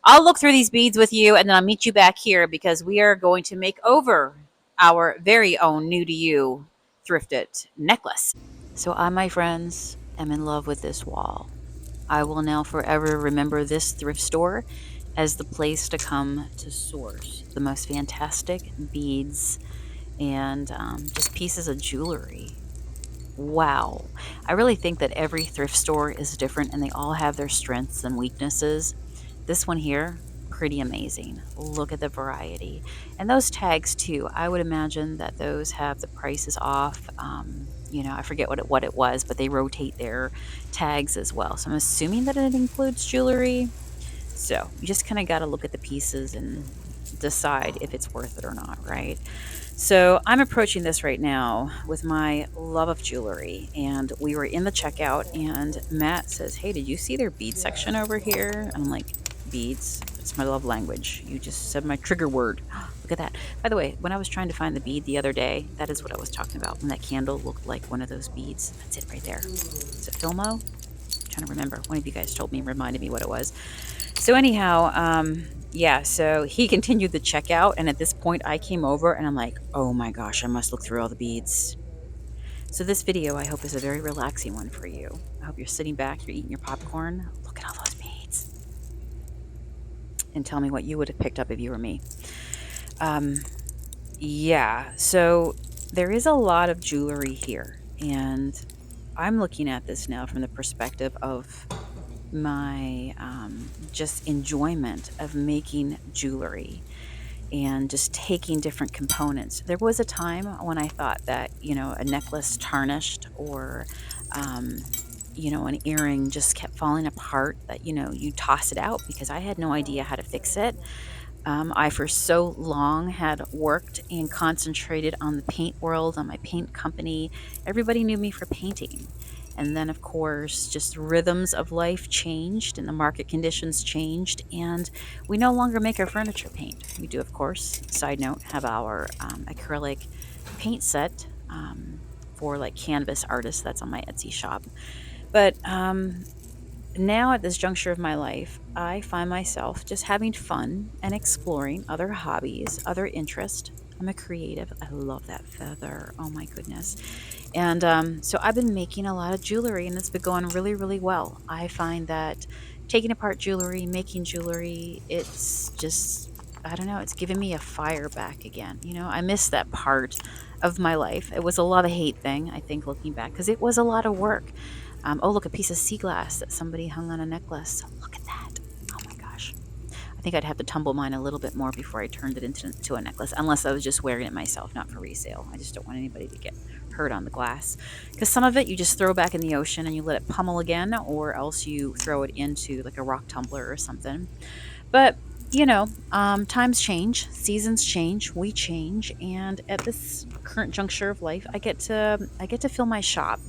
I'll look through these beads with you, and then I'll meet you back here because we are going to make over our very own new to you thrifted necklace. So I, my friends, am in love with this wall. I will now forever remember this thrift store as the place to come to source the most fantastic beads and just pieces of jewelry. Wow. I really think that every thrift store is different and they all have their strengths and weaknesses. This one here, pretty amazing. Look at the variety. And those tags too. I would imagine that those have the prices off. I forget what it was, but they rotate their tags as well. So I'm assuming that it includes jewelry. So you just kind of got to look at the pieces and decide if it's worth it or not, right? So I'm approaching this right now with my love of jewelry, and we were in the checkout, and Matt says, "Hey, did you see their bead section over here?" And I'm like, "Beads? It's my love language. You just said my trigger word. Look at that." By the way, when I was trying to find the bead the other day, that is what I was talking about. When that candle looked like one of those beads. That's it right there. Is it Filmo? I'm trying to remember. One of you guys told me, reminded me what it was. So anyhow, yeah, so he continued the checkout, and at this point I came over and I'm like, oh my gosh, I must look through all the beads. So this video, I hope, is a very relaxing one for you. I hope you're sitting back, you're eating your popcorn. Look at all those beads. And tell me what you would have picked up if you were me. Um, yeah, so there is a lot of jewelry here, and I'm looking at this now from the perspective of my just enjoyment of making jewelry and just taking different components. There was a time when I thought that, a necklace tarnished or, um, an earring just kept falling apart, that, you toss it out because I had no idea how to fix it. I, for so long, had worked and concentrated on the paint world, on my paint company. Everybody knew me for painting. And then, of course, just rhythms of life changed and the market conditions changed, and we no longer make our furniture paint. We do, of course, side note, have our acrylic paint set for like canvas artists. That's on my Etsy shop. But now, at this juncture of my life, I find myself just having fun and exploring other hobbies, other interests. I'm a creative. I love that feather. Oh my goodness. And so I've been making a lot of jewelry and it's been going really, really well. I find that taking apart jewelry, making jewelry, it's just, I don't know, it's giving me a fire back again. I miss that part of my life. It was a love hate thing, I think, looking back, because it was a lot of work. Oh, look, a piece of sea glass that somebody hung on a necklace. Look at that. Oh my gosh. I think I'd have to tumble mine a little bit more before I turned it into a necklace, unless I was just wearing it myself, not for resale. I just don't want anybody to get hurt on the glass. Because some of it you just throw back in the ocean and you let it pummel again, or else you throw it into like a rock tumbler or something. But times change, seasons change, we change, and at this current juncture of life, I get to fill my shop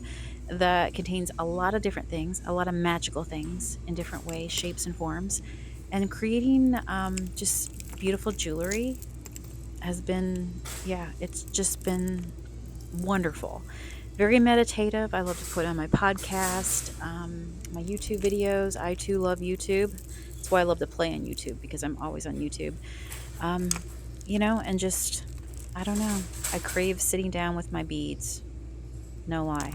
that contains a lot of different things, a lot of magical things in different ways, shapes, and forms. And creating just beautiful jewelry has been, yeah, it's just been wonderful. Very meditative. I love to put on my podcast, my YouTube videos. I too love YouTube. That's why I love to play on YouTube because I'm always on YouTube. Um, and just, I don't know. I crave sitting down with my beads. No lie.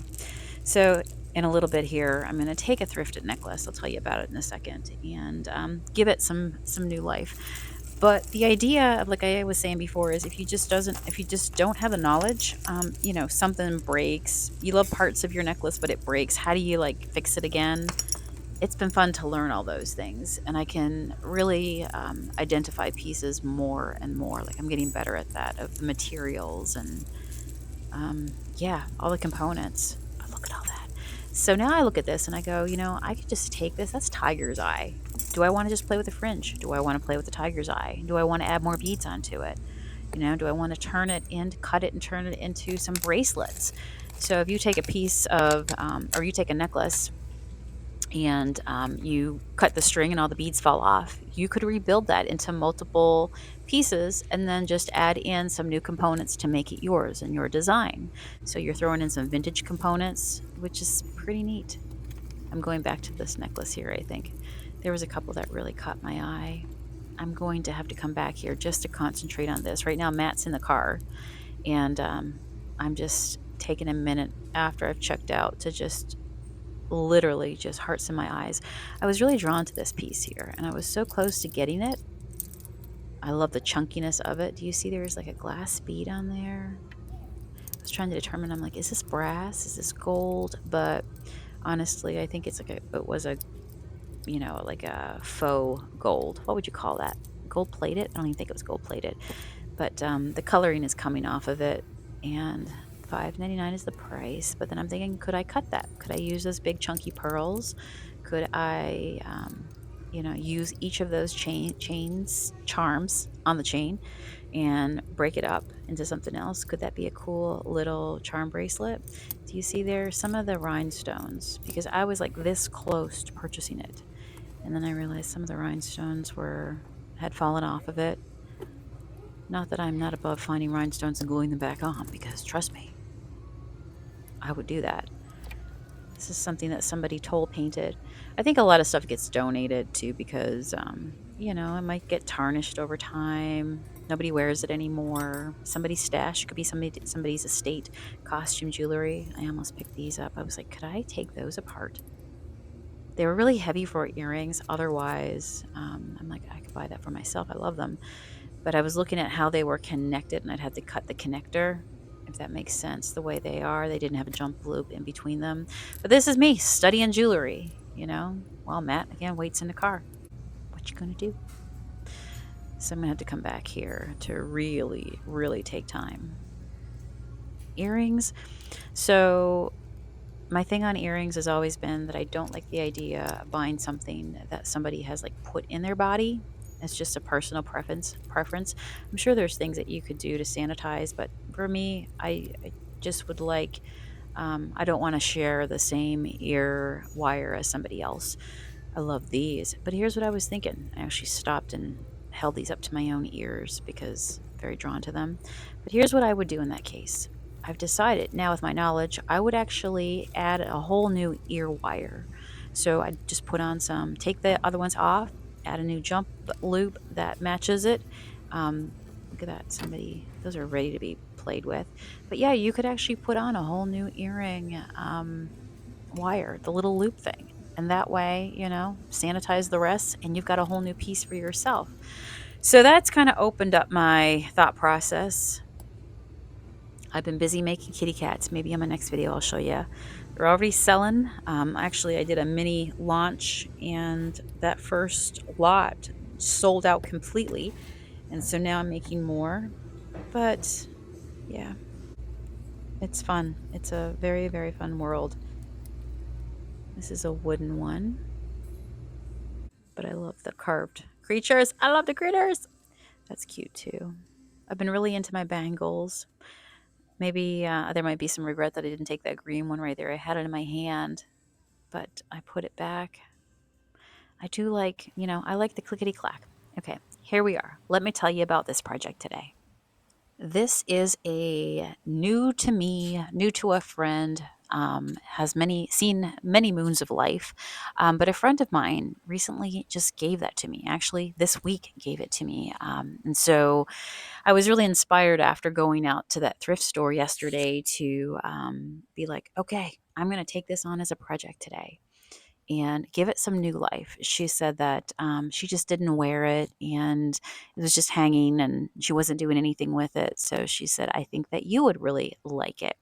So, in a little bit here, I'm going to take a thrifted necklace. I'll tell you about it in a second, and give it some new life. But the idea of, like I was saying before, is if you just don't have the knowledge, something breaks. You love parts of your necklace, but it breaks. How do you like fix it again? It's been fun to learn all those things, and I can really identify pieces more and more. Like I'm getting better at that, of the materials and yeah, all the components. Oh, look at all that. So now I look at this and I go, I could just take this. That's tiger's eye. Do I want to just play with the fringe? Do I want to play with the tiger's eye? Do I want to add more beads onto it? Do I want to cut it and turn it into some bracelets? So if you take a piece of, or you take a necklace and you cut the string and all the beads fall off, you could rebuild that into multiple pieces and then just add in some new components to make it yours and your design. So you're throwing in some vintage components, which is pretty neat. I'm going back to this necklace here, I think. There was a couple that really caught my eye. I'm going to have to come back here just to concentrate on this. Right now, Matt's in the car, and I'm just taking a minute after I've checked out to just literally just hearts in my eyes. I was really drawn to this piece here, and I was so close to getting it. I love the chunkiness of it. Do you see there's like a glass bead on there? I was trying to determine, I'm like, is this brass? Is this gold? But honestly, I think it was a, like a faux gold. What would you call that? Gold plated? I don't even think it was gold plated. But the coloring is coming off of it, and $5.99 is the price. But then I'm thinking, could I cut that? Could I use those big chunky pearls? Could I, use each of those chains charms on the chain and break it up into something else? Could that be a cool little charm bracelet? Do you see there some of the rhinestones? Because I was like this close to purchasing it, and then I realized some of the rhinestones were had fallen off of it. Not that I'm not above finding rhinestones and gluing them back on, because trust me, I would do that. This is something that somebody toll painted. I think a lot of stuff gets donated too because, it might get tarnished over time. Nobody wears it anymore. Somebody's stash could be somebody's estate costume jewelry. I almost picked these up. I was like, could I take those apart? They were really heavy for earrings. Otherwise, I'm like, I could buy that for myself. I love them. But I was looking at how they were connected, and I'd had to cut the connector, if that makes sense, the way they are. They didn't have a jump loop in between them. But this is me studying jewelry. While Matt, again, waits in the car. What you going to do? So I'm going to have to come back here to really, really take time. Earrings. So my thing on earrings has always been that I don't like the idea of buying something that somebody has like put in their body. It's just a personal preference. I'm sure there's things that you could do to sanitize, but for me, I just would like, I don't want to share the same ear wire as somebody else. I love these. But here's what I was thinking. I actually stopped and held these up to my own ears because I'm very drawn to them. But here's what I would do in that case. I've decided now with my knowledge, I would actually add a whole new ear wire. So I just put on take the other ones off, add a new jump loop that matches it. Look at that. Those are ready to be played with. But yeah, you could actually put on a whole new earring. Wire, the little loop thing. And that way, sanitize the rest and you've got a whole new piece for yourself. So that's kind of opened up my thought process. I've been busy making kitty cats. Maybe in my next video, I'll show you. They're already selling. Actually, I did a mini launch and that first lot sold out completely. And so now I'm making more. But yeah, it's fun. It's a very, very fun world. This is a wooden one. But I love the carved creatures. I love the critters. That's cute too. I've been really into my bangles. Maybe there might be some regret that I didn't take that green one right there. I had it in my hand, but I put it back. I do like, I like the clickety clack. Okay, here we are. Let me tell you about this project today. This is a new to me, new to a friend. Has seen many moons of life, but a friend of mine recently just gave that to me. Actually, this week gave it to me, and so I was really inspired after going out to that thrift store yesterday to be like, okay, I'm going to take this on as a project today and give it some new life. She said that she just didn't wear it and it was just hanging and she wasn't doing anything with it. So she said, I think that you would really like it.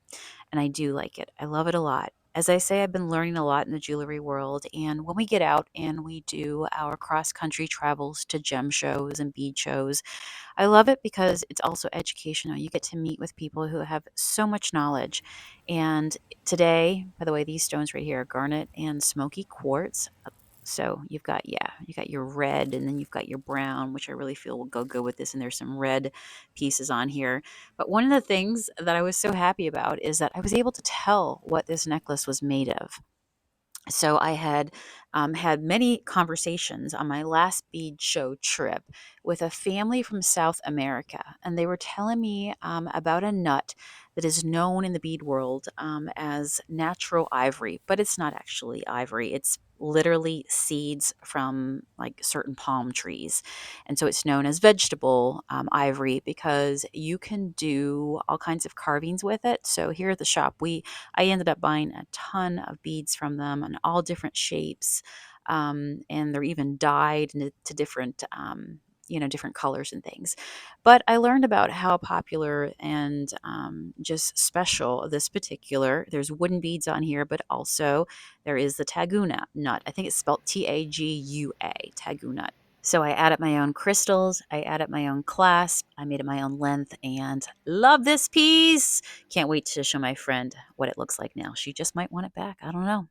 And I do like it. I love it a lot. As I say, I've been learning a lot in the jewelry world. And when we get out and we do our cross country travels to gem shows and bead shows, I love it because it's also educational. You get to meet with people who have so much knowledge. And today, by the way, these stones right here are garnet and smoky quartz. So you got your red and then you've got your brown, which I really feel will go good with this. And there's some red pieces on here. But one of the things that I was so happy about is that I was able to tell what this necklace was made of. So I had had many conversations on my last bead show trip with a family from South America, and they were telling me about a nut that is known in the bead world as natural ivory, but it's not actually ivory. It's literally seeds from like certain palm trees. And so it's known as vegetable ivory because you can do all kinds of carvings with it. So here at the shop, I ended up buying a ton of beads from them in all different shapes. And they're even dyed into different, different colors and things. But I learned about how popular and just special this particular. There's wooden beads on here, but also there is the taguna nut. I think it's spelled Tagua, taguna. So I added my own crystals. I added my own clasp. I made it my own length and love this piece. Can't wait to show my friend what it looks like now. She just might want it back. I don't know.